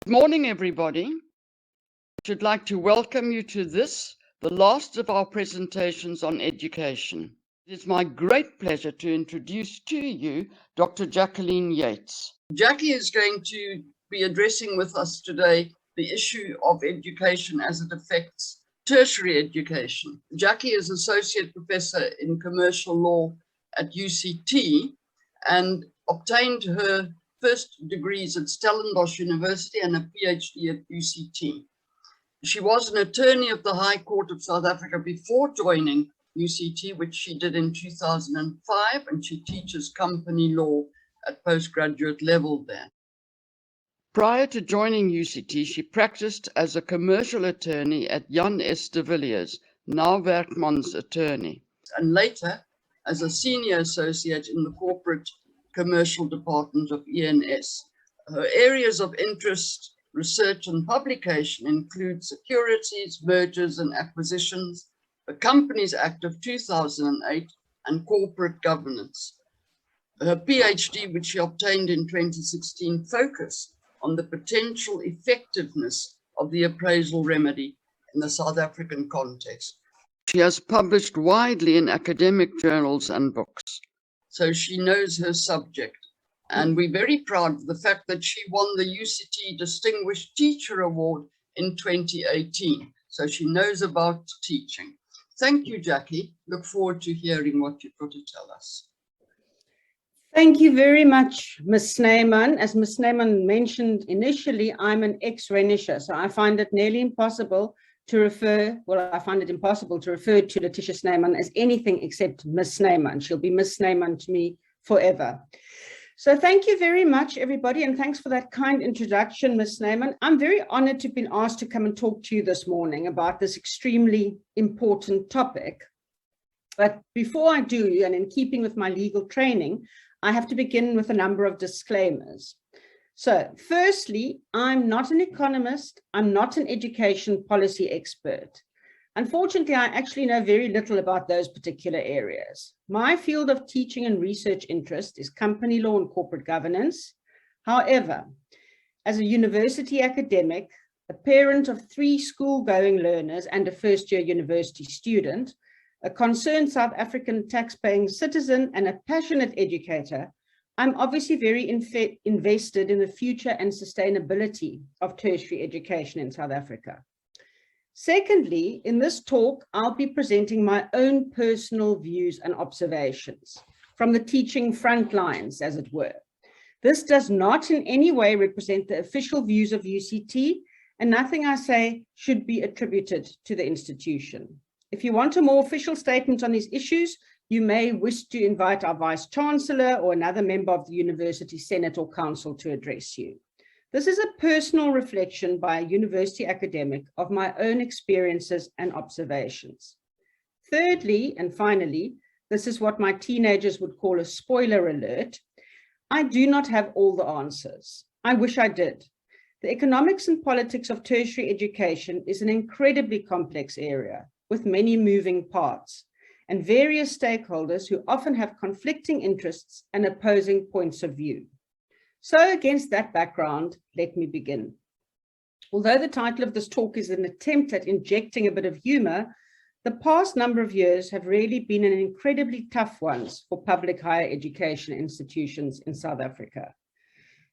Good morning, everybody. I should like to welcome you to this, the last of our presentations on education. It is my great pleasure to introduce to you Dr. Jacqueline Yeats. Jackie is going to be addressing with us today the issue of education as it affects tertiary education. Jackie is Associate Professor in Commercial Law at UCT and obtained her first degrees at Stellenbosch University and a PhD at UCT. She was an attorney of the High Court of South Africa before joining UCT, which she did in 2005, and she teaches company law at postgraduate level there. Prior to joining UCT, she practiced as a commercial attorney at Jan S. de Villiers, now Werkman's attorney, and later as a senior associate in the corporate commercial department of ENS. Her areas of interest, research and publication include securities, mergers and acquisitions, the Companies Act of 2008 and corporate governance. Her PhD, which she obtained in 2016, focused on the potential effectiveness of the appraisal remedy in the South African context. She has published widely in academic journals and books, so she knows her subject. And we're very proud of the fact that she won the UCT Distinguished Teacher Award in 2018. So she knows about teaching. Thank you, Jackie. Look forward to hearing what you've got to tell us. Thank you very much, Ms. Snyman. As Ms. Snyman mentioned initially, I'm an ex-Renisher, so I find it nearly impossible to refer, I find it impossible to refer to Letitia Snyman as anything except Ms. Snyman. She'll be Ms. Snyman to me forever. So thank you very much, everybody, and thanks for that kind introduction, Ms. Snyman. I'm very honored to have been asked to come and talk to you this morning about this extremely important topic. But before I do, and in keeping with my legal training, I have to begin with a number of disclaimers. So firstly, I'm not an economist. I'm not an education policy expert. Unfortunately, I actually know very little about those particular areas. My field of teaching and research interest is company law and corporate governance. However, as a university academic, a parent of 3 school-going learners and a first-year university student, a concerned South African tax-paying citizen and a passionate educator, I'm obviously very invested in the future and sustainability of tertiary education in South Africa. Secondly, in this talk, I'll be presenting my own personal views and observations from the teaching front lines, as it were. This does not in any way represent the official views of UCT, and nothing I say should be attributed to the institution. If you want a more official statement on these issues, you may wish to invite our Vice Chancellor or another member of the University Senate or Council to address you. This is a personal reflection by a university academic of my own experiences and observations. Thirdly, and finally, this is what my teenagers would call a spoiler alert. I do not have all the answers. I wish I did. The economics and politics of tertiary education is an incredibly complex area with many moving parts and various stakeholders who often have conflicting interests and opposing points of view. So against that background, let me begin. Although the title of this talk is an attempt at injecting a bit of humor, the past number of years have really been an incredibly tough ones for public higher education institutions in South Africa.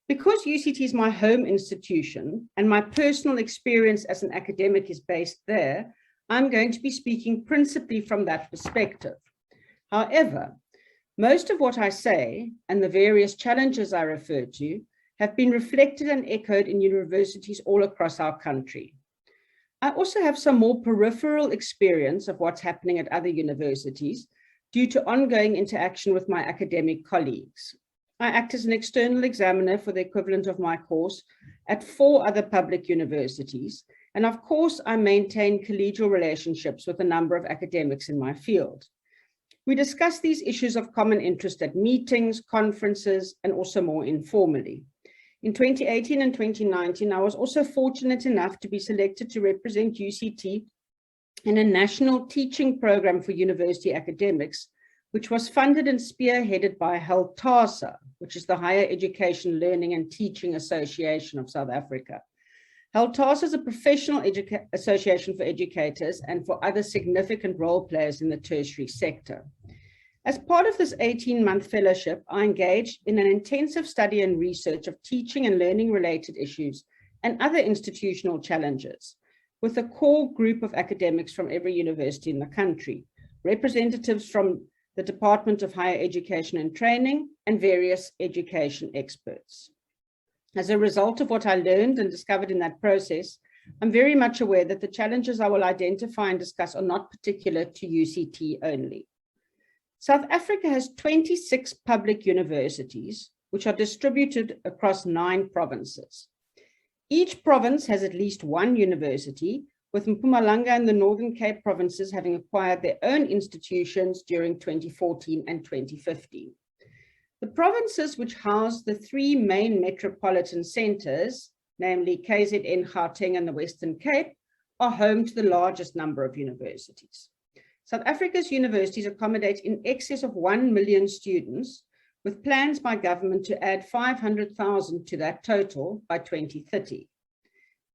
Because UCT is my home institution and my personal experience as an academic is based there, I'm going to be speaking principally from that perspective. However, most of what I say and the various challenges I refer to have been reflected and echoed in universities all across our country. I also have some more peripheral experience of what's happening at other universities due to ongoing interaction with my academic colleagues. I act as an external examiner for the equivalent of my course at 4 other public universities. And of course, I maintain collegial relationships with a number of academics in my field. We discuss these issues of common interest at meetings, conferences, and also more informally. In 2018 and 2019, I was also fortunate enough to be selected to represent UCT in a national teaching program for university academics, which was funded and spearheaded by HELTASA, which is the Higher Education Learning and Teaching Association of South Africa. held TAS as a professional association for educators and for other significant role players in the tertiary sector. As part of this 18-month fellowship, I engaged in an intensive study and research of teaching and learning related issues and other institutional challenges with a core group of academics from every university in the country, representatives from the Department of Higher Education and Training, and various education experts. As a result of what I learned and discovered in that process, I'm very much aware that the challenges I will identify and discuss are not particular to UCT only. South Africa has 26 public universities, which are distributed across 9 provinces. Each province has at least one university, with Mpumalanga and the Northern Cape provinces having acquired their own institutions during 2014 and 2015. The provinces which house the 3 main metropolitan centers, namely KZN, Gauteng, and the Western Cape, are home to the largest number of universities. South Africa's universities accommodate in excess of 1 million students, with plans by government to add 500,000 to that total by 2030.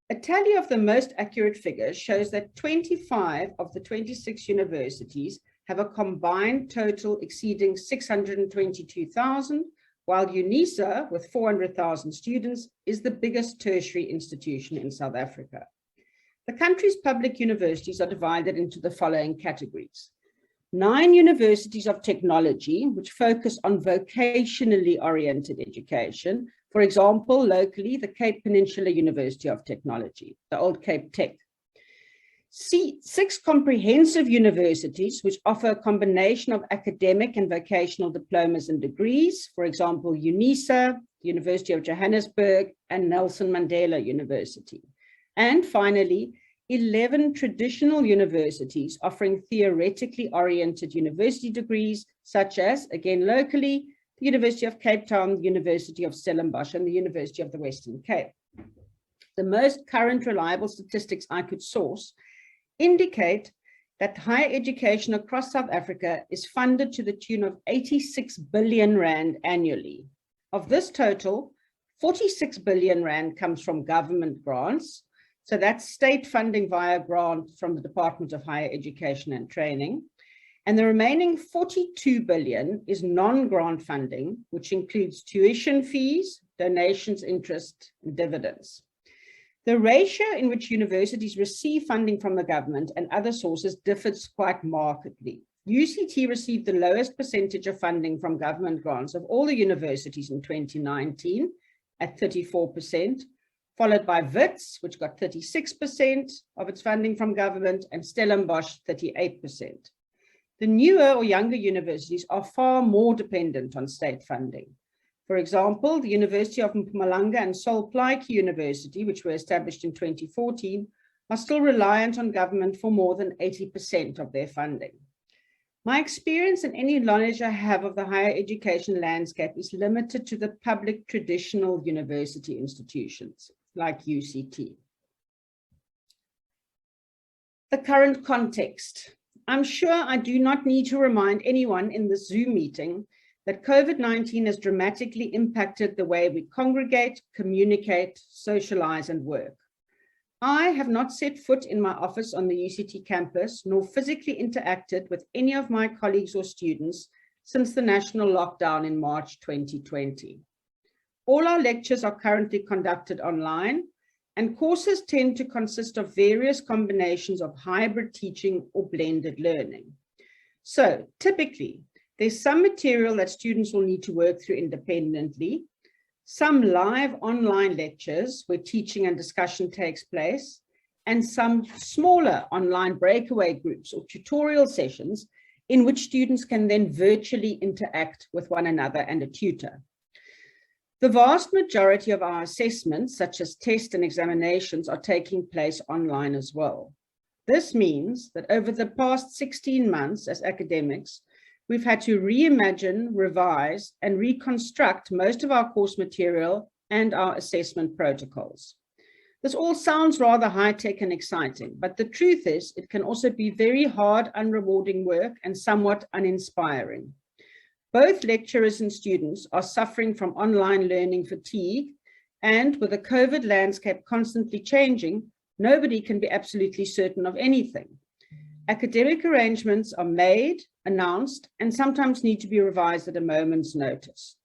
A tally of the most accurate figures shows that 25 of the 26 universities have a combined total exceeding 622,000, while UNISA, with 400,000 students, is the biggest tertiary institution in South Africa. The country's public universities are divided into the following categories. 9 universities of technology, which focus on vocationally oriented education. For example, locally, the Cape Peninsula University of Technology, the old Cape Tech. 6 comprehensive universities, which offer a combination of academic and vocational diplomas and degrees. For example, UNISA, University of Johannesburg, and Nelson Mandela University. And finally, 11 traditional universities offering theoretically oriented university degrees, such as, again locally, the University of Cape Town, the University of Stellenbosch, and the University of the Western Cape. The most current reliable statistics I could source indicate that higher education across South Africa is funded to the tune of 86 billion rand annually. Of this total, 46 billion rand comes from government grants. So that's state funding via grant from the Department of Higher Education and Training. And the remaining 42 billion is non-grant funding, which includes tuition fees, donations, interest, and dividends. The ratio in which universities receive funding from the government and other sources differs quite markedly. UCT received the lowest percentage of funding from government grants of all the universities in 2019 at 34%, followed by Wits, which got 36% of its funding from government, and Stellenbosch, 38%. The newer or younger universities are far more dependent on state funding. For example, the University of Mpumalanga and Sol Plaatje University, which were established in 2014, are still reliant on government for more than 80% of their funding. My experience and any knowledge I have of the higher education landscape is limited to the public traditional university institutions like UCT. The current context. I'm sure I do not need to remind anyone in this Zoom meeting that COVID-19 has dramatically impacted the way we congregate, communicate, socialize, and work. I have not set foot in my office on the UCT campus, nor physically interacted with any of my colleagues or students since the national lockdown in March 2020. All our lectures are currently conducted online, and courses tend to consist of various combinations of hybrid teaching or blended learning. So typically, there's some material that students will need to work through independently, some live online lectures where teaching and discussion takes place, and some smaller online breakaway groups or tutorial sessions in which students can then virtually interact with one another and a tutor. The vast majority of our assessments, such as tests and examinations, are taking place online as well. This means that over the past 16 months as academics, we've had to reimagine, revise, and reconstruct most of our course material and our assessment protocols. This all sounds rather high-tech and exciting, but the truth is it can also be very hard, unrewarding work and somewhat uninspiring. Both lecturers and students are suffering from online learning fatigue, And with the COVID landscape constantly changing, nobody can be absolutely certain of anything. Academic arrangements are made, announced, and sometimes need to be revised at a moment's notice.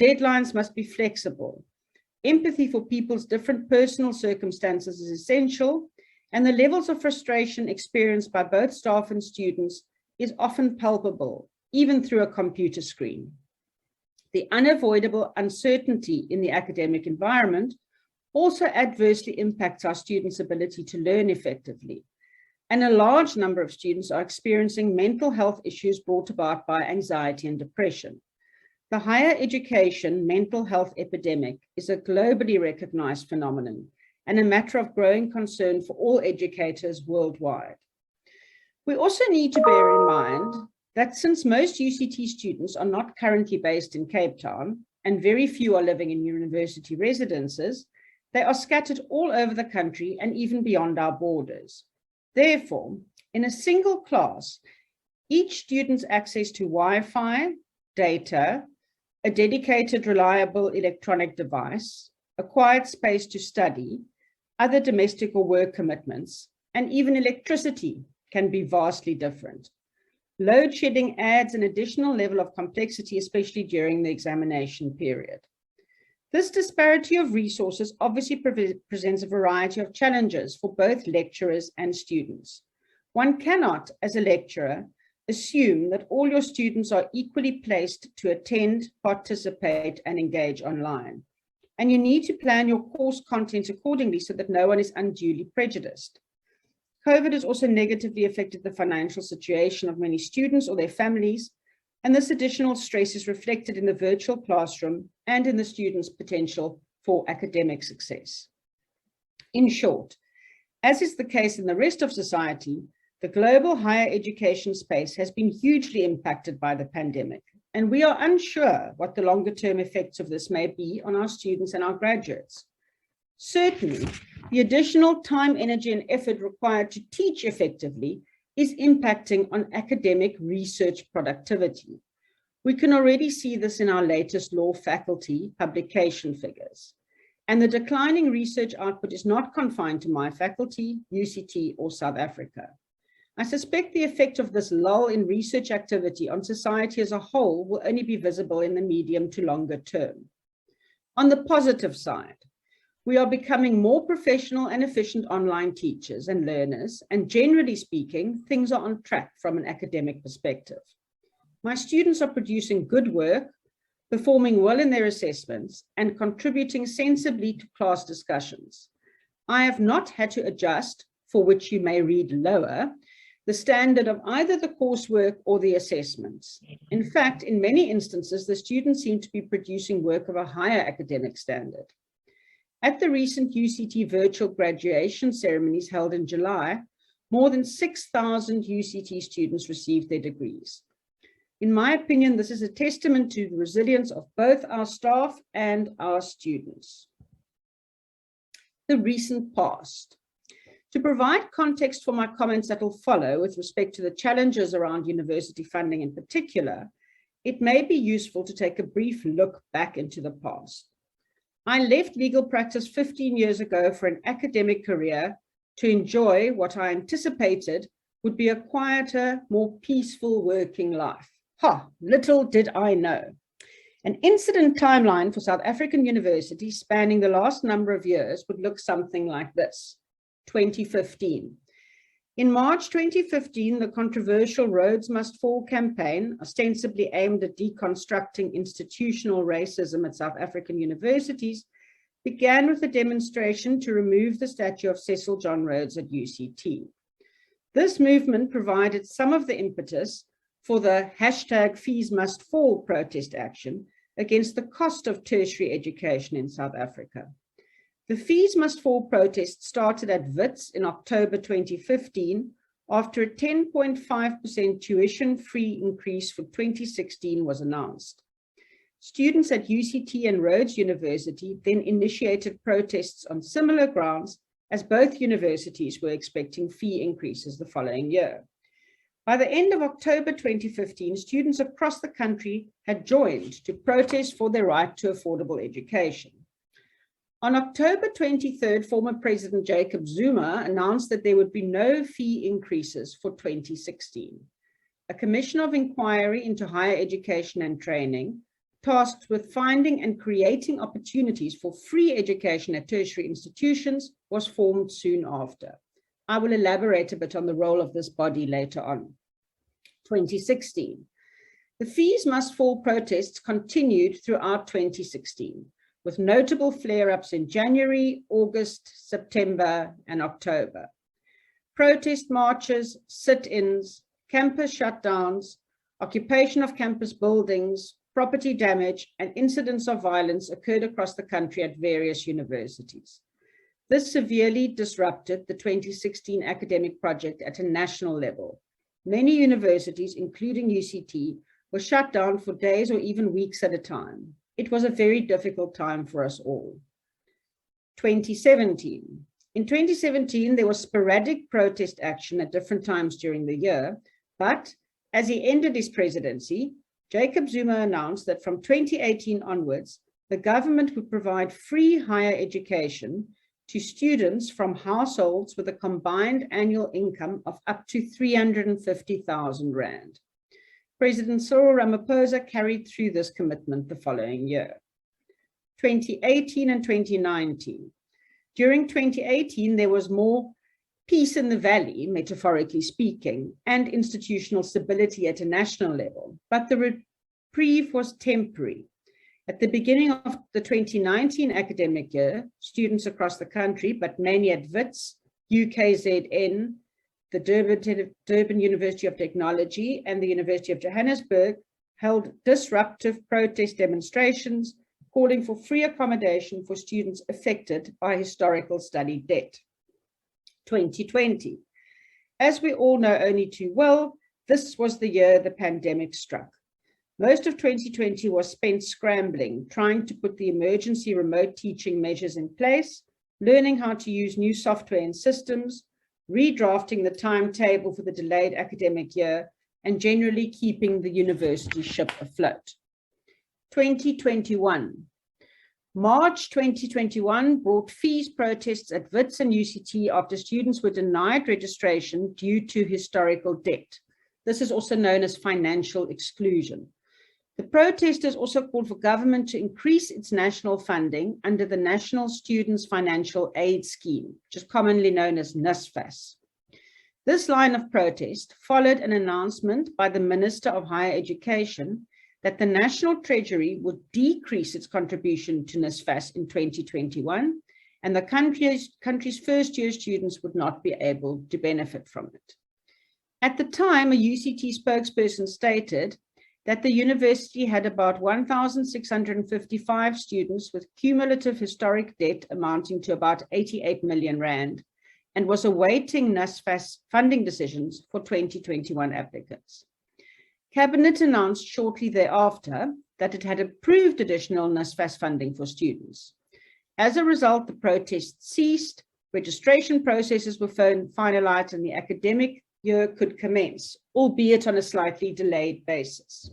Deadlines must be flexible. Empathy for people's different personal circumstances is essential, and the levels of frustration experienced by both staff and students is often palpable, even through a computer screen. The unavoidable uncertainty in the academic environment also adversely impacts our students' ability to learn effectively. And a large number of students are experiencing mental health issues brought about by anxiety and depression. The higher education mental health epidemic is a globally recognized phenomenon and a matter of growing concern for all educators worldwide. We also need to bear in mind that since most UCT students are not currently based in Cape Town and very few are living in university residences, they are scattered all over the country and even beyond our borders. Therefore, in a single class, each student's access to Wi-Fi, data, a dedicated, reliable electronic device, a quiet space to study, other domestic or work commitments, and even electricity can be vastly different. Load shedding adds an additional level of complexity, especially during the examination period. This disparity of resources obviously presents a variety of challenges for both lecturers and students. One cannot, as a lecturer, assume that all your students are equally placed to attend, participate, and engage online. And you need to plan your course content accordingly so that no one is unduly prejudiced. COVID has also negatively affected the financial situation of many students or their families, and this additional stress is reflected in the virtual classroom and in the students' potential for academic success. In short, as is the case in the rest of society, the global higher education space has been hugely impacted by the pandemic, and we are unsure what the longer-term effects of this may be on our students and our graduates. Certainly, the additional time, energy, and effort required to teach effectively is impacting on academic research productivity. We can already see this in our latest law faculty publication figures. And the declining research output is not confined to my faculty, UCT, or South Africa. I suspect the effect of this lull in research activity on society as a whole will only be visible in the medium to longer term. On the positive side, we are becoming more professional and efficient online teachers and learners, and generally speaking, things are on track from an academic perspective. My students are producing good work, performing well in their assessments, and contributing sensibly to class discussions. I have not had to adjust, for which you may read lower, the standard of either the coursework or the assessments. In fact, in many instances, the students seem to be producing work of a higher academic standard. At the recent UCT virtual graduation ceremonies held in July, more than 6,000 UCT students received their degrees. In my opinion, this is a testament to the resilience of both our staff and our students. The recent past. To provide context for my comments that will follow with respect to the challenges around university funding in particular, it may be useful to take a brief look back into the past. I left legal practice 15 years ago for an academic career to enjoy what I anticipated would be a quieter, more peaceful working life. Little did I know. An incident timeline for South African universities spanning the last number of years would look something like this. 2015. In March 2015, the controversial Rhodes Must Fall campaign, ostensibly aimed at deconstructing institutional racism at South African universities, began with a demonstration to remove the statue of Cecil John Rhodes at UCT. This movement provided some of the impetus for the #FeesMustFall protest action against the cost of tertiary education in South Africa. The Fees Must Fall protest started at Wits in October 2015 after a 10.5% tuition-free increase for 2016 was announced. Students at UCT and Rhodes University then initiated protests on similar grounds, as both universities were expecting fee increases the following year. By the end of October 2015, students across the country had joined to protest for their right to affordable education. On October 23rd, former President Jacob Zuma announced that there would be no fee increases for 2016. A commission of inquiry into higher education and training, tasked with finding and creating opportunities for free education at tertiary institutions, was formed soon after. I will elaborate a bit on the role of this body later on. 2016. The fees must fall protests continued throughout 2016, with notable flare-ups in January, August, September, and October. Protest marches, sit-ins, campus shutdowns, occupation of campus buildings, property damage, and incidents of violence occurred across the country at various universities. This severely disrupted the 2016 academic project at a national level. Many universities, including UCT, were shut down for days or even weeks at a time. It was a very difficult time for us all. 2017. In 2017, there was sporadic protest action at different times during the year, but as he ended his presidency, Jacob Zuma announced that from 2018 onwards, the government would provide free higher education to students from households with a combined annual income of up to 350,000 Rand. President Cyril Ramaphosa carried through this commitment the following year. 2018 and 2019. During 2018, there was more peace in the valley, metaphorically speaking, and institutional stability at a national level, but the reprieve was temporary. At the beginning of the 2019 academic year, students across the country, but mainly at Wits, UKZN, the Durban University of Technology, and the University of Johannesburg, held disruptive protest demonstrations calling for free accommodation for students affected by historical study debt. 2020. As we all know only too well, this was the year the pandemic struck. Most of 2020 was spent scrambling, trying to put the emergency remote teaching measures in place, learning how to use new software and systems, redrafting the timetable for the delayed academic year, and generally keeping the university ship afloat. 2021. March 2021 brought fees protests at Wits and UCT after students were denied registration due to historical debt. This is also known as financial exclusion. The protesters also called for government to increase its national funding under the National Students Financial Aid Scheme, which is commonly known as NSFAS. This line of protest followed an announcement by the Minister of Higher Education that the National Treasury would decrease its contribution to NSFAS in 2021, and the country's first-year students would not be able to benefit from it. At the time, a UCT spokesperson stated that the university had about 1,655 students with cumulative historic debt amounting to about 88 million Rand and was awaiting NSFAS funding decisions for 2021 applicants. Cabinet announced shortly thereafter that it had approved additional NSFAS funding for students. As a result, the protests ceased, registration processes were finalized, and the academic year could commence, albeit on a slightly delayed basis.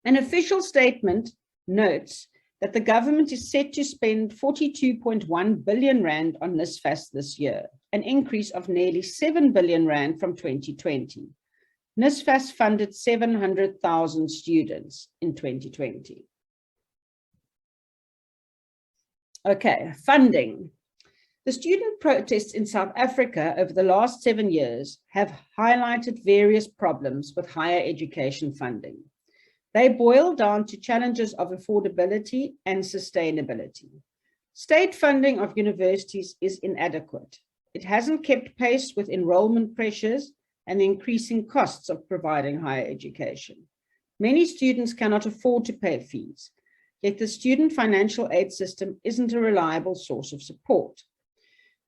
An official statement notes that the government is set to spend 42.1 billion Rand on NSFAS this year, an increase of nearly 7 billion Rand from 2020. NSFAS funded 700,000 students in 2020. Okay, funding. The student protests in South Africa over the last 7 years have highlighted various problems with higher education funding. They boil down to challenges of affordability and sustainability. State funding of universities is inadequate. It hasn't kept pace with enrollment pressures and the increasing costs of providing higher education. Many students cannot afford to pay fees, yet the student financial aid system isn't a reliable source of support.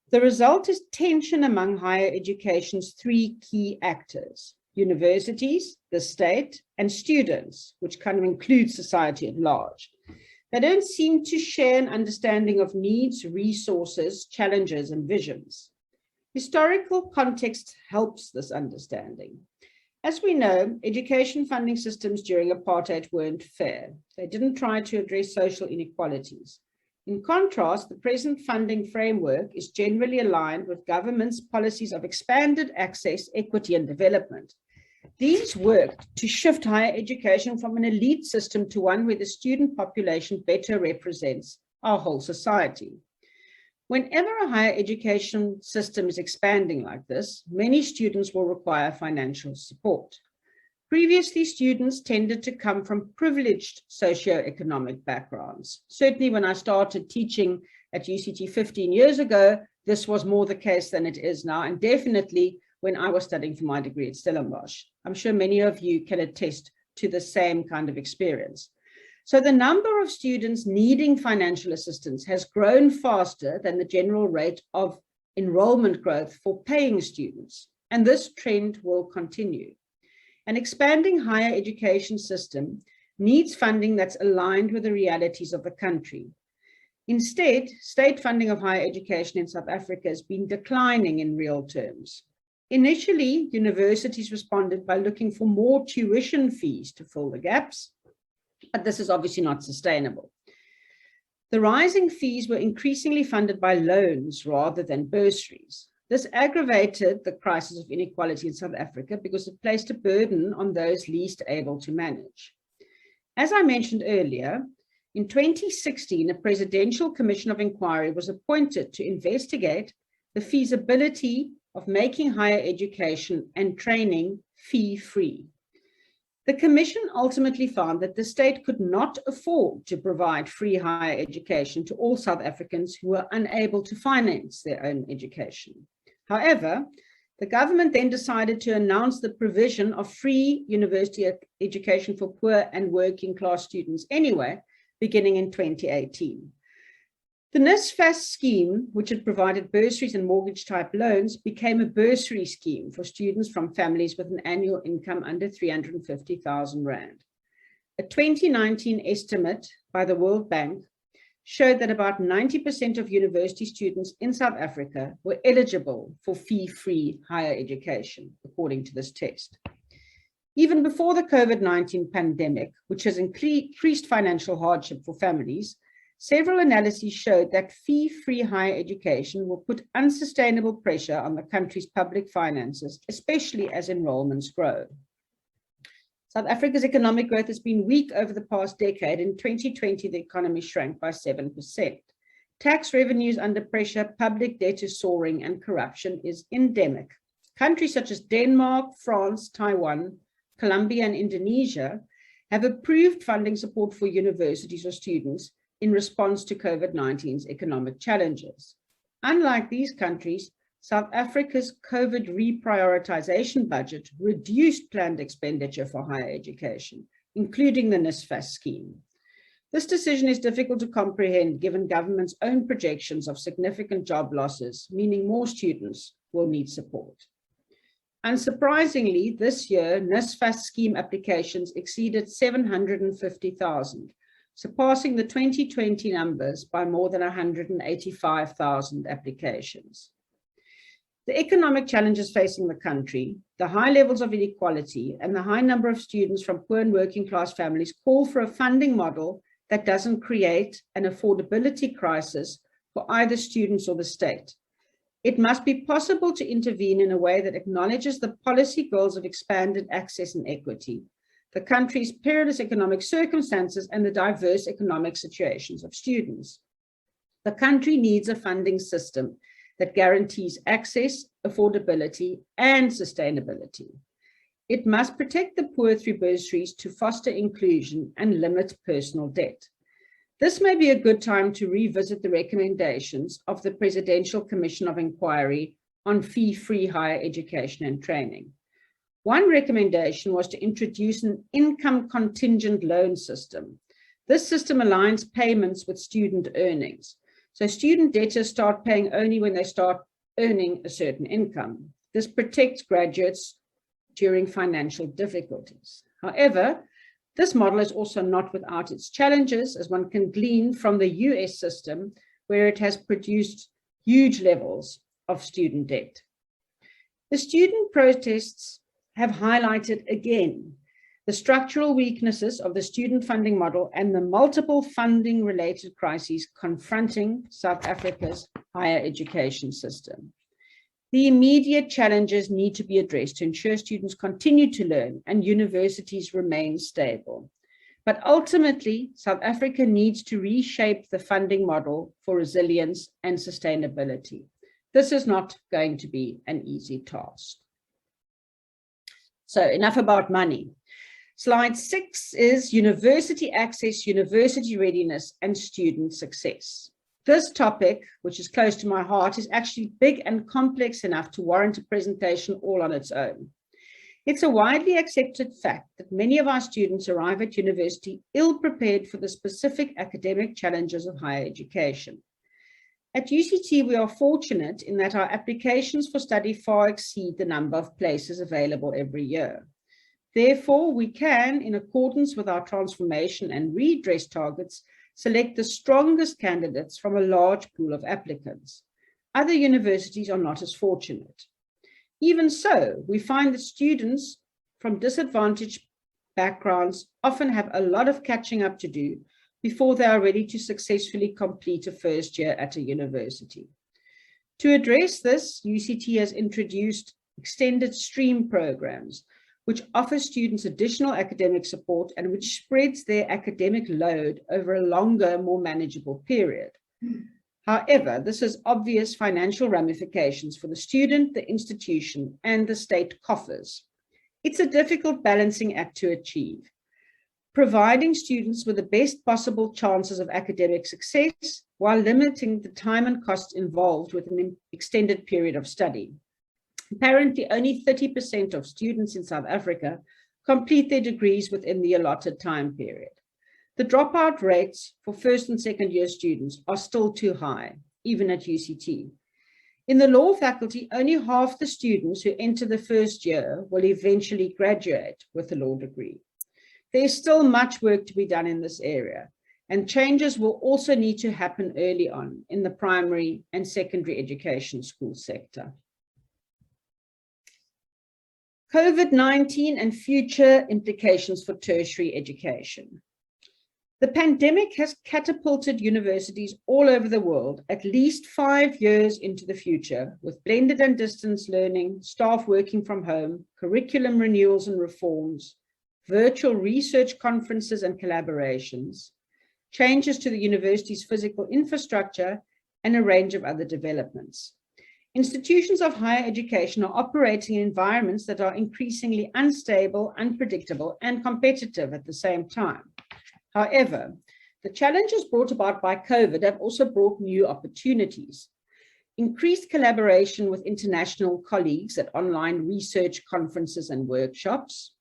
The result is tension among higher education's three key actors: universities, the state, and students, which kind of includes society at large. They don't seem to share an understanding of needs, resources, challenges, and visions. Historical context helps this understanding. As we know, education funding systems during apartheid weren't fair. They didn't try to address social inequalities. In contrast, the present funding framework is generally aligned with government's policies of expanded access, equity, and development. These worked to shift higher education from an elite system to one where the student population better represents our whole society. Whenever a higher education system is expanding like this, many students will require financial support. Previously, students tended to come from privileged socioeconomic backgrounds. Certainly when I started teaching at UCT 15 years ago, this was more the case than it is now, and definitely when I was studying for my degree at Stellenbosch. I'm sure many of you can attest to the same kind of experience. So the number of students needing financial assistance has grown faster than the general rate of enrollment growth for paying students, and this trend will continue. An expanding higher education system needs funding that's aligned with the realities of the country. Instead, state funding of higher education in South Africa has been declining in real terms. Initially, universities responded by looking for more tuition fees to fill the gaps, but this is obviously not sustainable. The rising fees were increasingly funded by loans rather than bursaries. This aggravated the crisis of inequality in South Africa because it placed a burden on those least able to manage. As I mentioned earlier, in 2016, a presidential commission of inquiry was appointed to investigate the feasibility of making higher education and training fee-free. The commission ultimately found that the state could not afford to provide free higher education to all South Africans who were unable to finance their own education. However, the government then decided to announce the provision of free university education for poor and working class students anyway, beginning in 2018. The NSFAS scheme, which had provided bursaries and mortgage-type loans, became a bursary scheme for students from families with an annual income under 350,000 Rand. A 2019 estimate by the World Bank showed that about 90% of university students in South Africa were eligible for fee-free higher education, according to this test. Even before the COVID-19 pandemic, which has increased financial hardship for families, several analyses showed that fee-free higher education will put unsustainable pressure on the country's public finances, especially as enrollments grow. South Africa's economic growth has been weak over the past decade. In 2020, the economy shrank by 7%. Tax revenues under pressure, public debt is soaring, and corruption is endemic. Countries such as Denmark, France, Taiwan, Colombia, and Indonesia have approved funding support for universities or students in response to COVID-19's economic challenges. Unlike these countries, South Africa's COVID reprioritization budget reduced planned expenditure for higher education, including the NSFAS scheme. This decision is difficult to comprehend given government's own projections of significant job losses, meaning more students will need support. Unsurprisingly, this year, NSFAS scheme applications exceeded 750,000, surpassing the 2020 numbers by more than 185,000 applications. The economic challenges facing the country, the high levels of inequality, and the high number of students from poor and working class families call for a funding model that doesn't create an affordability crisis for either students or the state. It must be possible to intervene in a way that acknowledges the policy goals of expanded access and equity, the country's perilous economic circumstances, and the diverse economic situations of students. The country needs a funding system that guarantees access, affordability, and sustainability. It must protect the poor through bursaries to foster inclusion and limit personal debt. This may be a good time to revisit the recommendations of the Presidential Commission of Inquiry on fee-free higher education and training. One recommendation was to introduce an income contingent loan system. This system aligns payments with student earnings. So student debtors start paying only when they start earning a certain income. This protects graduates during financial difficulties. However, this model is also not without its challenges, as one can glean from the US system, where it has produced huge levels of student debt. The student protests have highlighted again the structural weaknesses of the student funding model, and the multiple funding-related crises confronting South Africa's higher education system. The immediate challenges need to be addressed to ensure students continue to learn and universities remain stable. But ultimately, South Africa needs to reshape the funding model for resilience and sustainability. This is not going to be an easy task. So enough about money. Slide 6 is university access, university readiness, and student success. This topic, which is close to my heart, is actually big and complex enough to warrant a presentation all on its own. It's a widely accepted fact that many of our students arrive at university ill-prepared for the specific academic challenges of higher education. At UCT, we are fortunate in that our applications for study far exceed the number of places available every year. Therefore, we can, in accordance with our transformation and redress targets, select the strongest candidates from a large pool of applicants. Other universities are not as fortunate. Even so, we find that students from disadvantaged backgrounds often have a lot of catching up to do before they are ready to successfully complete a first year at a university. To address this, UCT has introduced extended stream programs, which offer students additional academic support and which spreads their academic load over a longer, more manageable period. However, this has obvious financial ramifications for the student, the institution, and the state coffers. It's a difficult balancing act to achieve, providing students with the best possible chances of academic success while limiting the time and cost involved with an extended period of study. Apparently, only 30% of students in South Africa complete their degrees within the allotted time period. The dropout rates for first and second year students are still too high, even at UCT. In the law faculty, only half the students who enter the first year will eventually graduate with a law degree. There is still much work to be done in this area, and changes will also need to happen early on in the primary and secondary education school sector. COVID-19 and future implications for tertiary education. The pandemic has catapulted universities all over the world at least 5 years into the future, with blended and distance learning, staff working from home, curriculum renewals and reforms, virtual research conferences and collaborations, changes to the university's physical infrastructure, and a range of other developments. Institutions of higher education are operating in environments that are increasingly unstable, unpredictable, and competitive at the same time. However, the challenges brought about by COVID have also brought new opportunities. Increased collaboration with international colleagues at online research conferences and workshops.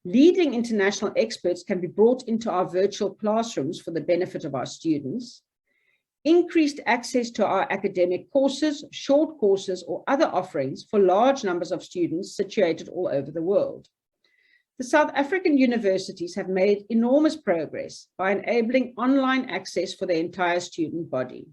Leading international experts can be brought into our virtual classrooms for the benefit of our students. Increased access to our academic courses, short courses, or other offerings for large numbers of students situated all over the world. The South African universities have made enormous progress by enabling online access for the entire student body.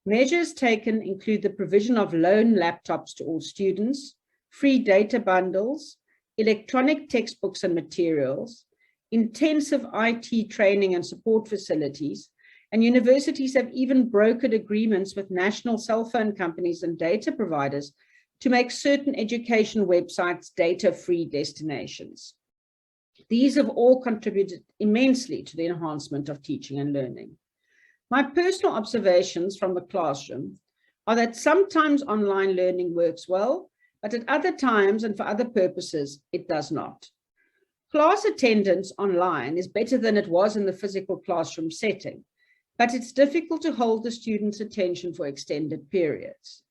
Measures taken include the provision of loan laptops to all students, free data bundles, electronic textbooks and materials, intensive IT training and support facilities, and universities have even brokered agreements with national cell phone companies and data providers to make certain education websites data-free destinations. These have all contributed immensely to the enhancement of teaching and learning. My personal observations from the classroom are that sometimes online learning works well, but at other times and for other purposes, it does not. Class attendance online is better than it was in the physical classroom setting, but it's difficult to hold the students' attention for extended periods.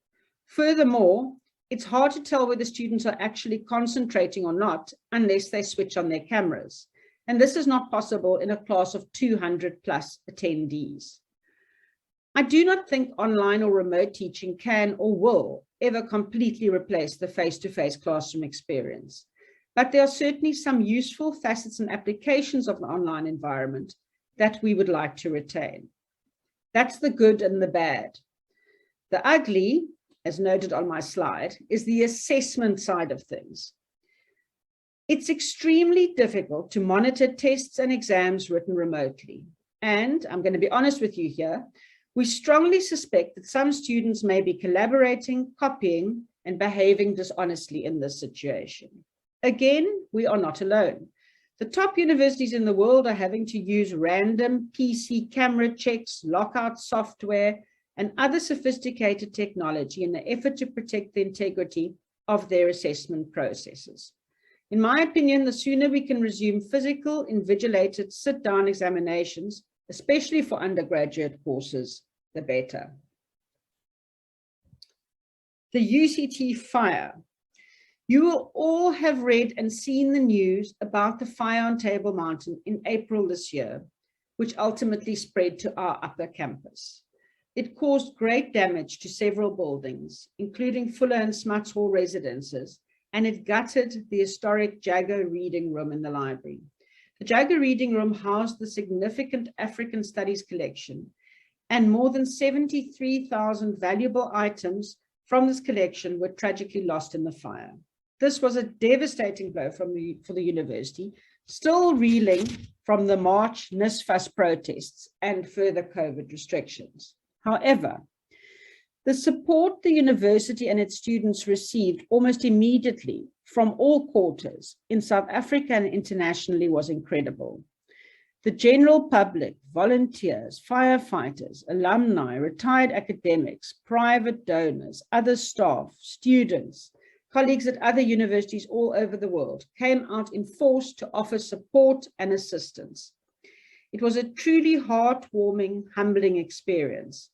Furthermore, it's hard to tell whether students are actually concentrating or not unless they switch on their cameras. And this is not possible in a class of 200 plus attendees. I do not think online or remote teaching can or will ever completely replace the face-to-face classroom experience. But there are certainly some useful facets and applications of the online environment that we would like to retain. That's the good and the bad. The ugly, as noted on my slide, is the assessment side of things. It's extremely difficult to monitor tests and exams written remotely. And I'm going to be honest with you here, we strongly suspect that some students may be collaborating, copying, and behaving dishonestly in this situation. Again, we are not alone. The top universities in the world are having to use random PC camera checks, lockout software, and other sophisticated technology in the effort to protect the integrity of their assessment processes. In my opinion, the sooner we can resume physical, invigilated, sit-down examinations, especially for undergraduate courses, the better. The UCT Fire. You will all have read and seen the news about the fire on Table Mountain in April this year, which ultimately spread to our upper campus. It caused great damage to several buildings, including Fuller and Smuts Hall residences, and it gutted the historic Jagger Reading Room in the library. The Jagger Reading Room housed the significant African Studies collection, and more than 73,000 valuable items from this collection were tragically lost in the fire. This was a devastating blow for the university, still reeling from the March NSFAS protests and further COVID restrictions. However, the support the university and its students received almost immediately from all quarters in South Africa and internationally was incredible. The general public, volunteers, firefighters, alumni, retired academics, private donors, other staff, students, colleagues at other universities all over the world came out in force to offer support and assistance. It was a truly heartwarming, humbling experience.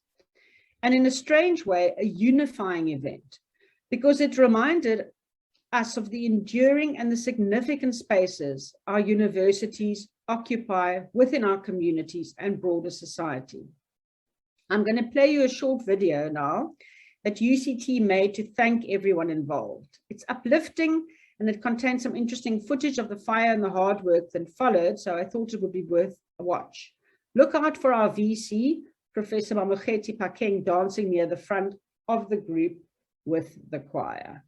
And in a strange way, a unifying event, because it reminded us of the enduring and the significant spaces our universities occupy within our communities and broader society. I'm going to play you a short video now that UCT made to thank everyone involved. It's uplifting and it contains some interesting footage of the fire and the hard work that followed, so I thought it would be worth a watch. Look out for our VC, Professor Mamokgethi Phakeng, dancing near the front of the group with the choir.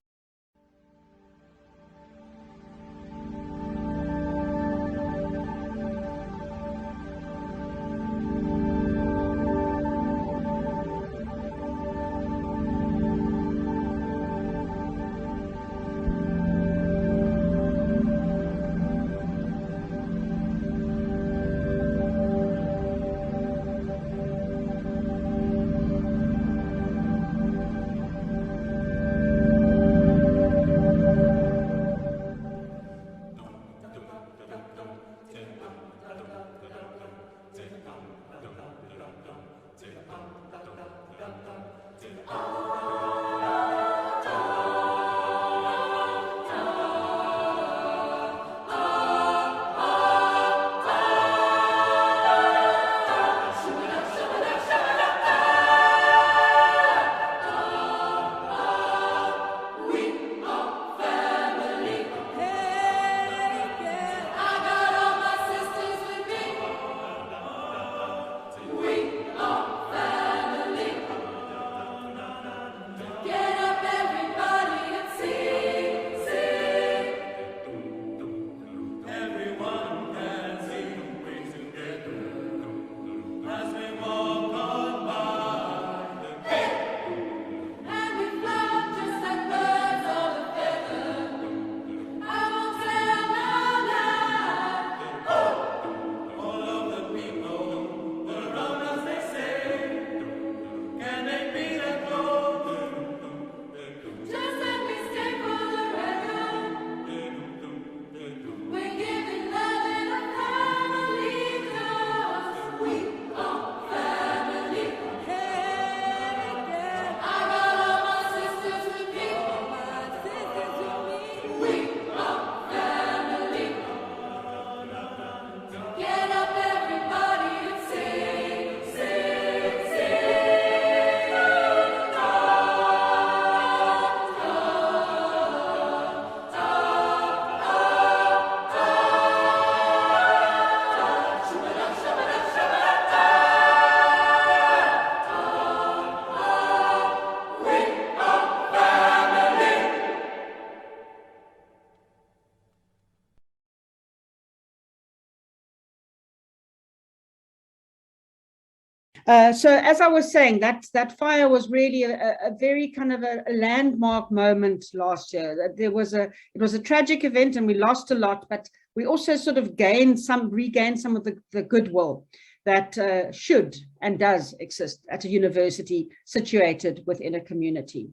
So as I was saying, that fire was really a very kind of a landmark moment last year. It was a tragic event and we lost a lot, but we also sort of regained some of the goodwill that should and does exist at a university situated within a community.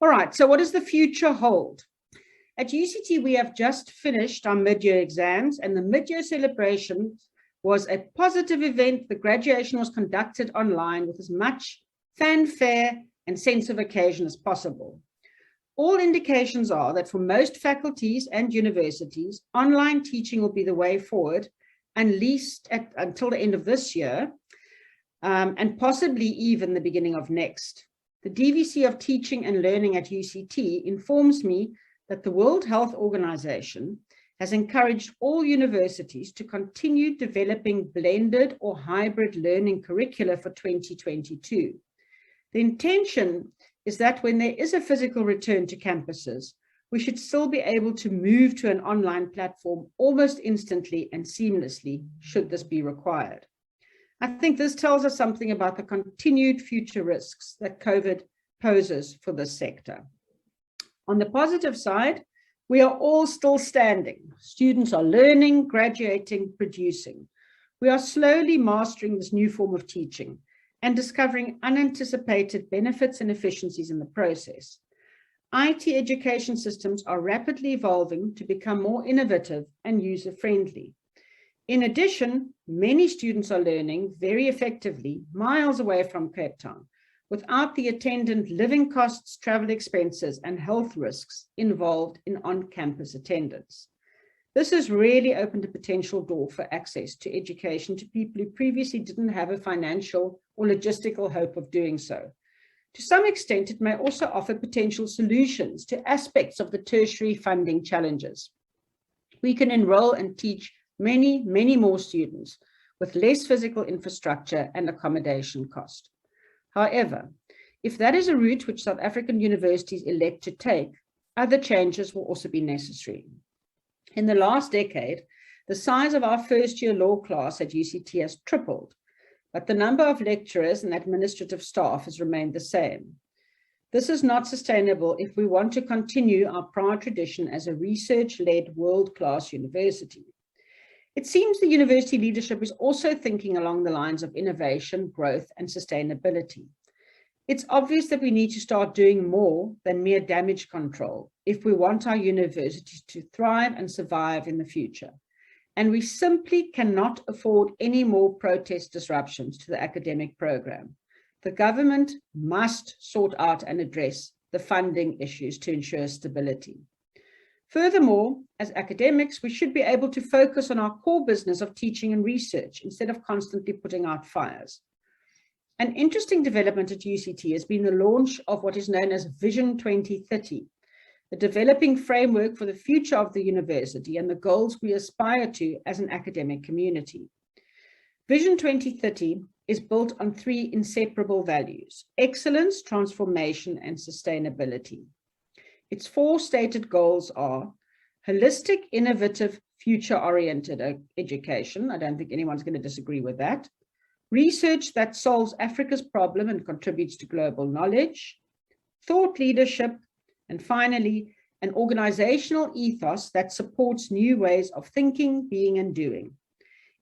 All right, so what does the future hold? At UCT, we have just finished our mid-year exams, and the mid-year celebration was a positive event. The graduation was conducted online with as much fanfare and sense of occasion as possible. All indications are that for most faculties and universities, online teaching will be the way forward, at least until the end of this year, and possibly even the beginning of next. The DVC of Teaching and Learning at UCT informs me that the World Health Organization has encouraged all universities to continue developing blended or hybrid learning curricula for 2022. The intention is that when there is a physical return to campuses, we should still be able to move to an online platform almost instantly and seamlessly, should this be required. I think this tells us something about the continued future risks that COVID poses for this sector. On the positive side, we are all still standing. Students are learning, graduating, producing. We are slowly mastering this new form of teaching and discovering unanticipated benefits and efficiencies in the process. IT education systems are rapidly evolving to become more innovative and user-friendly. In addition, many students are learning very effectively miles away from Cape Town, without the attendant living costs, travel expenses, and health risks involved in on-campus attendance. This has really opened a potential door for access to education to people who previously didn't have a financial or logistical hope of doing so. To some extent, it may also offer potential solutions to aspects of the tertiary funding challenges. We can enroll and teach many, many more students with less physical infrastructure and accommodation cost. However, if that is a route which South African universities elect to take, other changes will also be necessary. In the last decade, the size of our first-year law class at UCT has tripled, but the number of lecturers and administrative staff has remained the same. This is not sustainable if we want to continue our proud tradition as a research-led world-class university. It seems the university leadership is also thinking along the lines of innovation, growth, and sustainability. It's obvious that we need to start doing more than mere damage control if we want our universities to thrive and survive in the future. And we simply cannot afford any more protest disruptions to the academic program. The government must sort out and address the funding issues to ensure stability. Furthermore, as academics, we should be able to focus on our core business of teaching and research instead of constantly putting out fires. An interesting development at UCT has been the launch of what is known as Vision 2030, the developing framework for the future of the university and the goals we aspire to as an academic community. Vision 2030 is built on three inseparable values: excellence, transformation, and sustainability. Its four stated goals are holistic, innovative, future-oriented education. I don't think anyone's going to disagree with that. Research that solves Africa's problem and contributes to global knowledge. Thought leadership. And finally, an organizational ethos that supports new ways of thinking, being, and doing.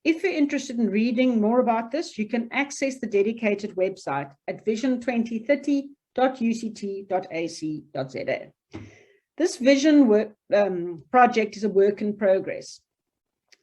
If you're interested in reading more about this, you can access the dedicated website at vision2030.uct.ac.za. This vision project is a work in progress.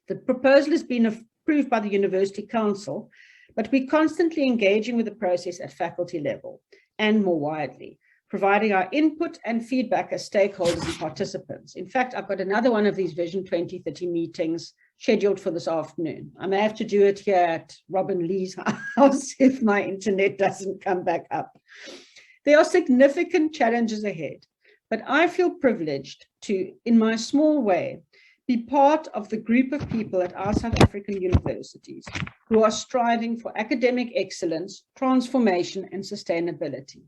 The proposal has been approved by the University Council, but we're constantly engaging with the process at faculty level and more widely, providing our input and feedback as stakeholders and participants. In fact, I've got another one of these Vision 2030 meetings scheduled for this afternoon. I may have to do it here at Robin Lee's house if my internet doesn't come back up. There are significant challenges ahead, but I feel privileged to, in my small way, be part of the group of people at our South African universities who are striving for academic excellence, transformation, and sustainability.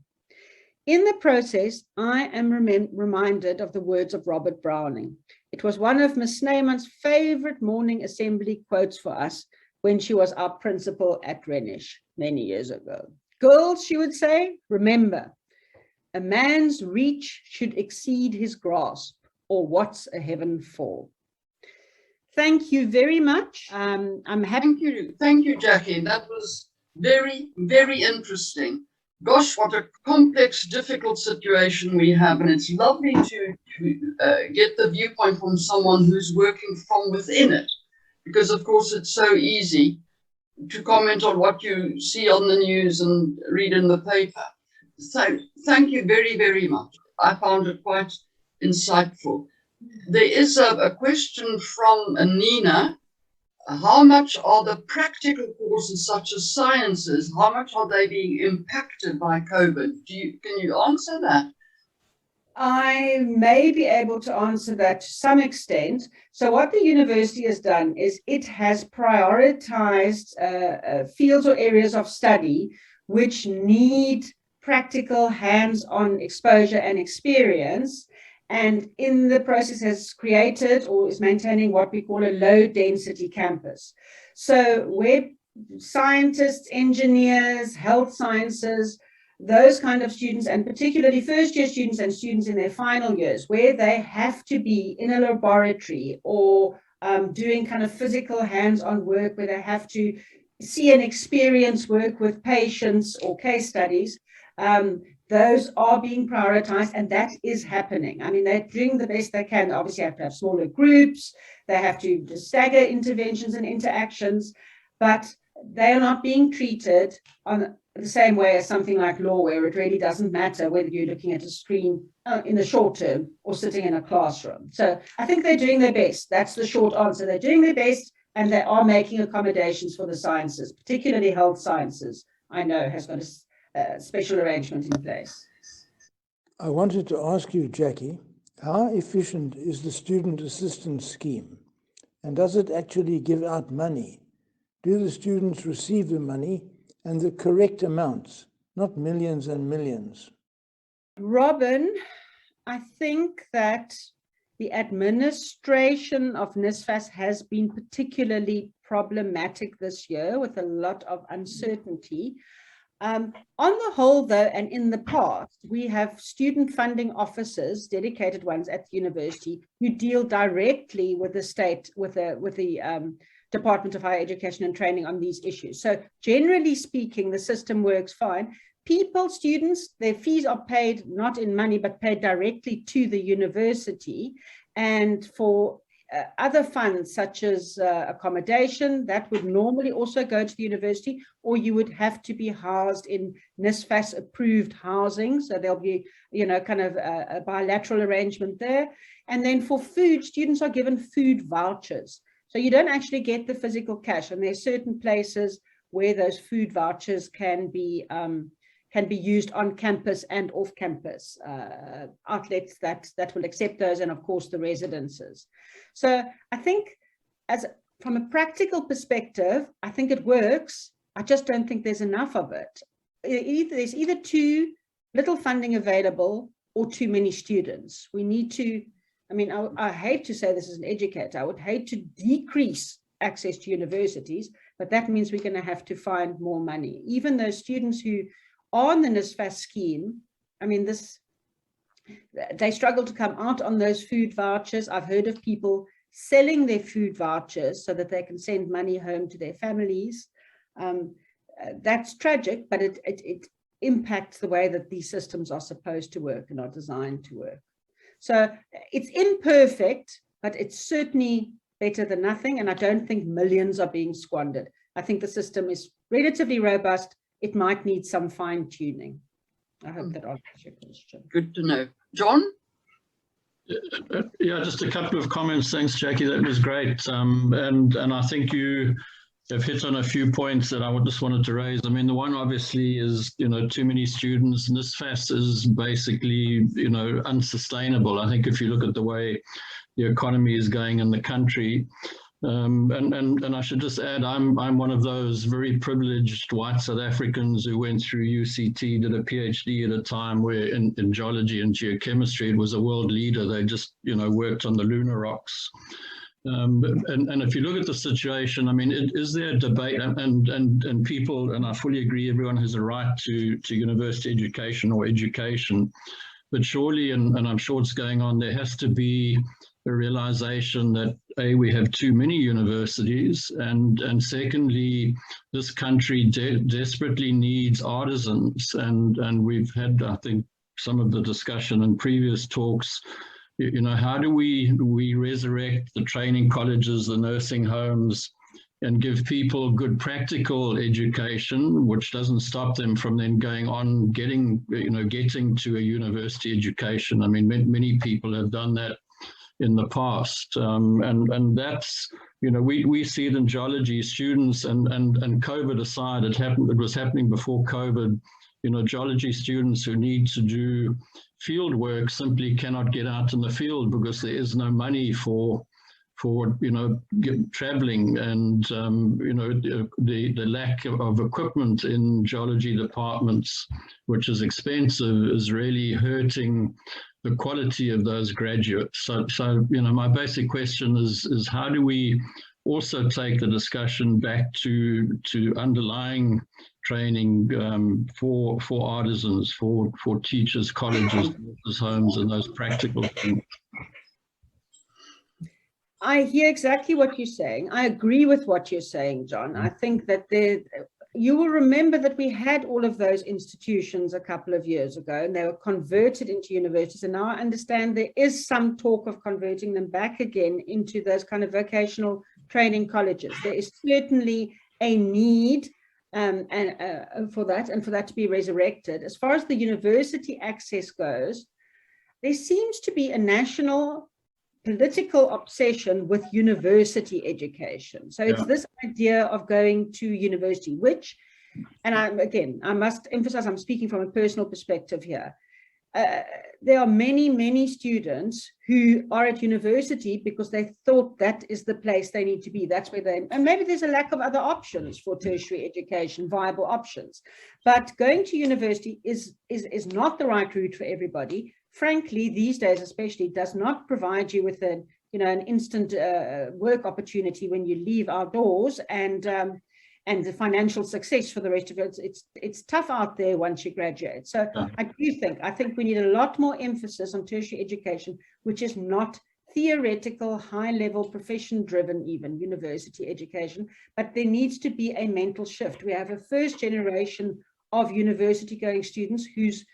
In the process, I am reminded of the words of Robert Browning. It was one of Ms. Snyman's favorite morning assembly quotes for us when she was our principal at Renish many years ago. Girls, she would say, remember, a man's reach should exceed his grasp, or what's a heaven for? Thank you very much. I'm happy. Thank you, Jackie. That was very, very interesting. Gosh, what a complex, difficult situation we have, and it's lovely to get the viewpoint from someone who's working from within it, because of course it's so easy to comment on what you see on the news and read in the paper. So thank you very, very much. I found it quite insightful. There is a question from Nina. How much are the practical courses such as sciences, how much are they being impacted by COVID? Can you answer that? I may be able to answer that to some extent. So what the university has done is it has prioritized fields or areas of study which need practical hands-on exposure and experience, and in the process has created or is maintaining what we call a low density campus. So where scientists, engineers, health sciences, those kind of students, and particularly first year students and students in their final years, where they have to be in a laboratory or doing kind of physical hands-on work, where they have to see and experience work with patients or case studies, those are being prioritized, and that is happening. I mean, they're doing the best they can. They obviously have to have smaller groups. They have to stagger interventions and interactions, but they are not being treated on the same way as something like law, where it really doesn't matter whether you're looking at a screen in the short term or sitting in a classroom. So I think they're doing their best. That's the short answer. They're doing their best, and they are making accommodations for the sciences, particularly health sciences, I know has got a special arrangement in place. I wanted to ask you, Jackie, how efficient is the student assistance scheme? And does it actually give out money? Do the students receive the money and the correct amounts, not millions and millions? Robin, I think that the administration of NSFAS has been particularly problematic this year with a lot of uncertainty. On the whole, though, and in the past, we have student funding officers, dedicated ones at the university, who deal directly with the state, with the Department of Higher Education and Training on these issues. So generally speaking, the system works fine. Students, their fees are paid not in money, but paid directly to the university. And for other funds, such as accommodation, that would normally also go to the university, or you would have to be housed in NSFAS approved housing. So there'll be, kind of a bilateral arrangement there. And then for food, students are given food vouchers. So you don't actually get the physical cash, and there are certain places where those food vouchers can be used on campus and off campus, outlets that will accept those, and of course the residences. So I think from a practical perspective, I think it works. I just don't think there's enough of it. There's either too little funding available or too many students. We need to, I hate to say this as an educator, I would hate to decrease access to universities, but that means we're going to have to find more money. Even those students who are on the NSFAS scheme, they struggle to come out on those food vouchers. I've heard of people selling their food vouchers so that they can send money home to their families. That's tragic, but it impacts the way that these systems are supposed to work and are designed to work. So it's imperfect, but it's certainly better than nothing. And I don't think millions are being squandered. I think the system is relatively robust. It might need some fine tuning. I hope that answers your question. Good to know. John? Yeah, just a couple of comments. Thanks, Jackie. That was great. And I think you have hit on a few points that I just wanted to raise. The one obviously is, too many students. NSFAS is basically, unsustainable. I think if you look at the way the economy is going in the country, and I should just add, I'm one of those very privileged white South Africans who went through UCT, did a PhD at a time where in geology and geochemistry, it was a world leader. They just, worked on the lunar rocks. And if you look at the situation, I mean, is there a debate and people, and I fully agree, everyone has a right to university education or education, but surely, and I'm sure it's going on, there has to be a realization that we have too many universities, and secondly, this country desperately needs artisans, and we've had, I think, some of the discussion in previous talks. You know, how do we resurrect the training colleges, the nursing homes, and give people good practical education, which doesn't stop them from then going on getting to a university education. I mean, many people have done that in the past, and that's, you know, we see it in geology students, and COVID aside, it was happening before COVID. You know, geology students who need to do field work simply cannot get out in the field because there is no money for traveling, and the lack of equipment in geology departments, which is expensive, is really hurting the quality of those graduates. So you know, my basic question is how do we also take the discussion back to underlying training for artisans, for teachers, colleges, homes, and those practical things. I hear exactly what you're saying. I agree with what you're saying, John. I think that you will remember that we had all of those institutions a couple of years ago, and they were converted into universities. And now I understand there is some talk of converting them back again into those kind of vocational training colleges. There is certainly a need for that, and for that to be resurrected. As far as the university access goes, there seems to be a national political obsession with university education. So it's this idea of going to university, which, and I must emphasize, I'm speaking from a personal perspective here. There are many students who are at university because they thought that is the place they need to be. That's where and maybe there's a lack of other options for tertiary education, viable options. But going to university is not the right route for everybody. Frankly, these days especially, does not provide you with an instant work opportunity when you leave our doors, and the financial success for the rest of it. It's tough out there once you graduate. So I think we need a lot more emphasis on tertiary education, which is not theoretical, high-level, profession-driven, even university education, but there needs to be a mental shift. We have a first generation of university-going students whose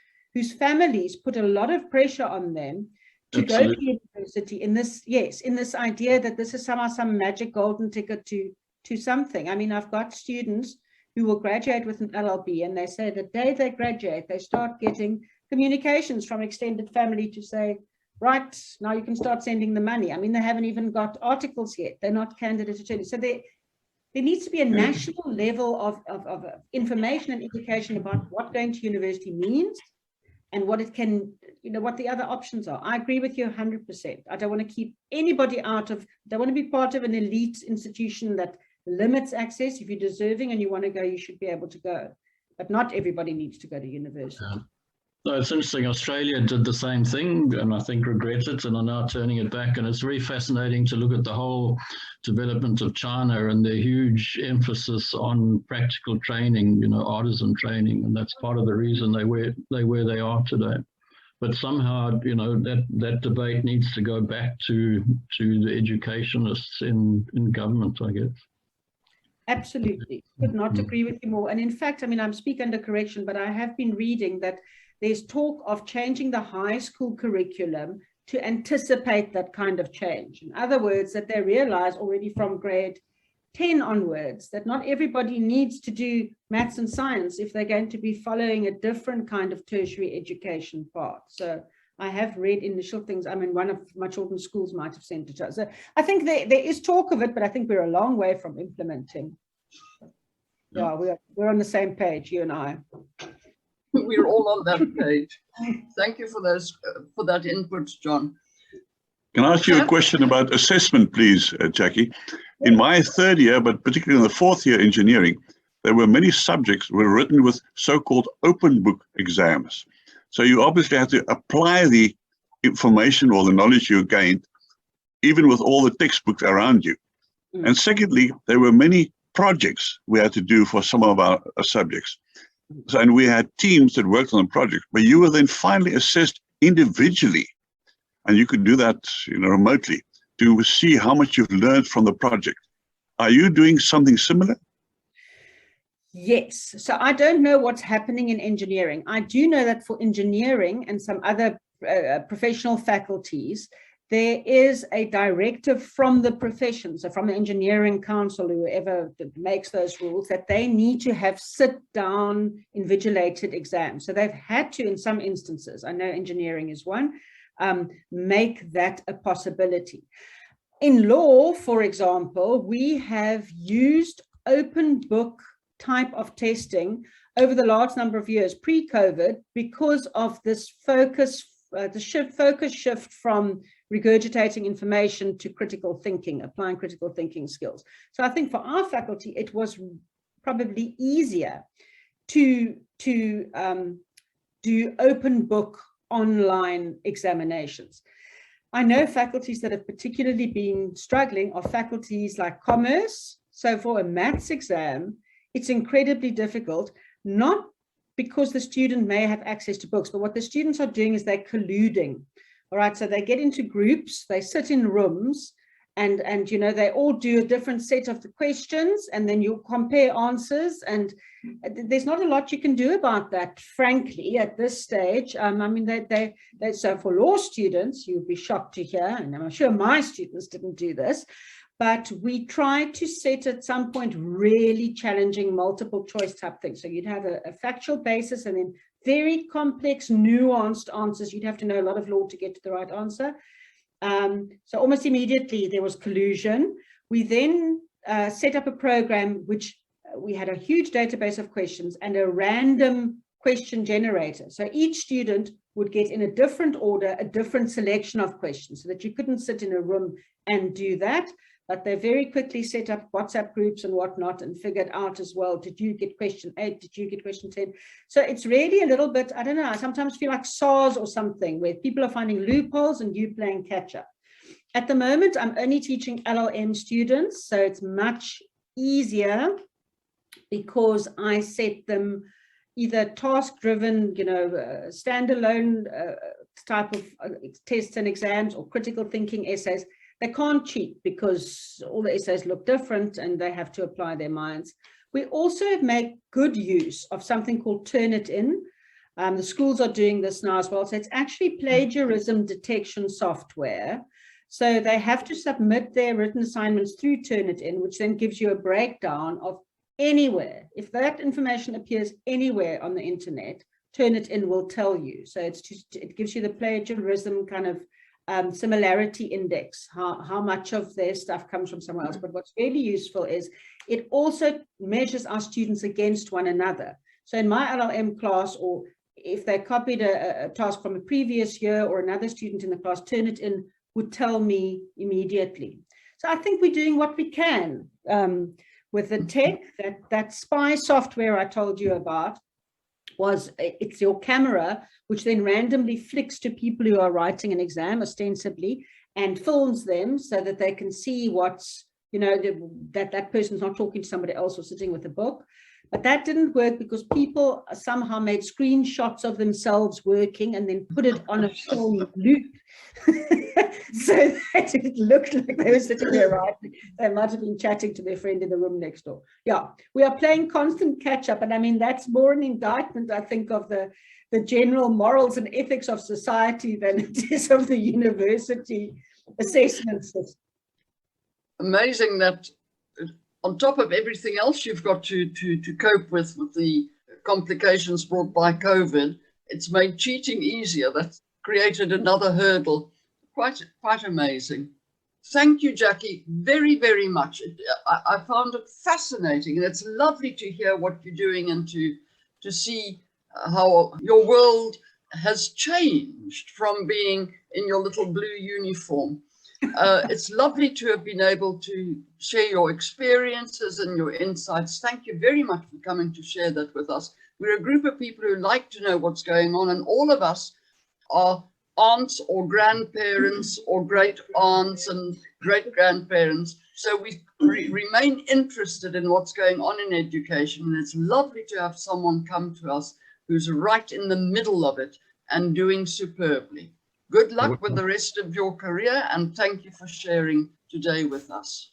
families put a lot of pressure on them to go to university in this idea that this is somehow some magic golden ticket to something. I mean, I've got students who will graduate with an LLB, and they say the day they graduate, they start getting communications from extended family to say, right, now you can start sending the money. I mean, they haven't even got articles yet. They're not candidate attorneys. So there needs to be a national level of information and education about what going to university means, and what it can, what the other options are. I agree with you 100%. I don't want to keep anybody don't want to be part of an elite institution that limits access. If you're deserving and you want to go, you should be able to go. But not everybody needs to go to university. Yeah. No, it's interesting. Australia did the same thing, and I think regrets it, and are now turning it back. And it's very fascinating to look at the whole development of China and their huge emphasis on practical training, artisan training, and that's part of the reason where they are today. But somehow, that debate needs to go back to the educationists in government, I guess. Absolutely. Could not agree with you more. And in fact, I mean, I'm speaking under correction, but I have been reading that there's talk of changing the high school curriculum to anticipate that kind of change. In other words, that they realize already from grade 10 onwards that not everybody needs to do maths and science if they're going to be following a different kind of tertiary education path. So I have read initial things. I mean, one of my children's schools might have sent it to us. So I think there is talk of it, but I think we're a long way from implementing. Yeah, we're on the same page, you and I. We're all on that page. Thank you for that input, John. Can I ask you a question about assessment, please, Jackie? In my third year, but particularly in the fourth year engineering, there were many subjects were written with so-called open book exams. So you obviously have to apply the information or the knowledge you gained even with all the textbooks around you. And secondly, there were many projects we had to do for some of our subjects. So, and we had teams that worked on the project, but you were then finally assessed individually. And you could do that, remotely, to see how much you've learned from the project. Are you doing something similar? Yes. So I don't know what's happening in engineering. I do know that for engineering and some other professional faculties, there is a directive from the profession, so from the engineering council, whoever makes those rules, that they need to have sit-down invigilated exams. So they've had to, in some instances, I know engineering is one, make that a possibility. In law, for example, we have used open book type of testing over the last number of years, pre-COVID, because of this focus shift from regurgitating information to critical thinking, applying critical thinking skills. So I think for our faculty, it was probably easier to do open book online examinations. I know faculties that have particularly been struggling are faculties like commerce. So for a maths exam, it's incredibly difficult, not because the student may have access to books, but what the students are doing is they're colluding. All right, so they get into groups, they sit in rooms, and they all do a different set of the questions, and then you compare answers, and there's not a lot you can do about that, frankly, at this stage. I mean, so for law students, you'd be shocked to hear, and I'm sure my students didn't do this, but we tried to set at some point really challenging multiple choice type things. So you'd have a factual basis and then very complex, nuanced answers. You'd have to know a lot of law to get to the right answer. So almost immediately there was collusion. We then set up a program which we had a huge database of questions and a random question generator. So each student would get in a different order, a different selection of questions, so that you couldn't sit in a room and do that. But they very quickly set up WhatsApp groups and whatnot and figured out as well, did you get question 8? Did you get question 10? So it's really a little bit, I don't know, I sometimes feel like SARS or something, where people are finding loopholes and you playing catch up. At the moment, I'm only teaching LLM students, so it's much easier because I set them either task-driven, standalone type of tests and exams, or critical thinking essays. They can't cheat because all the essays look different and they have to apply their minds. We also make good use of something called Turnitin. The schools are doing this now as well. So it's actually plagiarism detection software. So they have to submit their written assignments through Turnitin, which then gives you a breakdown of anywhere. If that information appears anywhere on the internet, Turnitin will tell you. So it gives you the plagiarism kind of similarity index, how much of their stuff comes from somewhere else. But what's really useful is it also measures our students against one another. So in my LLM class, or if they copied a task from a previous year or another student in the class, Turnitin would tell me immediately. So I think we're doing what we can with the tech. That spy software I told you about, it's your camera, which then randomly flicks to people who are writing an exam, ostensibly, and films them so that they can see what's, that person's not talking to somebody else or sitting with a book. But that didn't work because people somehow made screenshots of themselves working and then put it on a film loop. So that it looked like they were sitting there writing. They might have been chatting to their friend in the room next door. Yeah, we are playing constant catch up. And I mean, that's more an indictment, I think, of the general morals and ethics of society than it is of the university assessment system. Amazing that on top of everything else you've got to cope with the complications brought by COVID, it's made cheating easier. That's created another hurdle. Quite amazing. Thank you, Jackie, very, very much. I found it fascinating, and it's lovely to hear what you're doing and to see how your world has changed from being in your little blue uniform. It's lovely to have been able to share your experiences and your insights. Thank you very much for coming to share that with us. We're a group of people who like to know what's going on, and all of us are aunts or grandparents or great aunts and great grandparents. So we remain interested in what's going on in education. And it's lovely to have someone come to us who's right in the middle of it and doing superbly. Good luck with the rest of your career, and thank you for sharing today with us.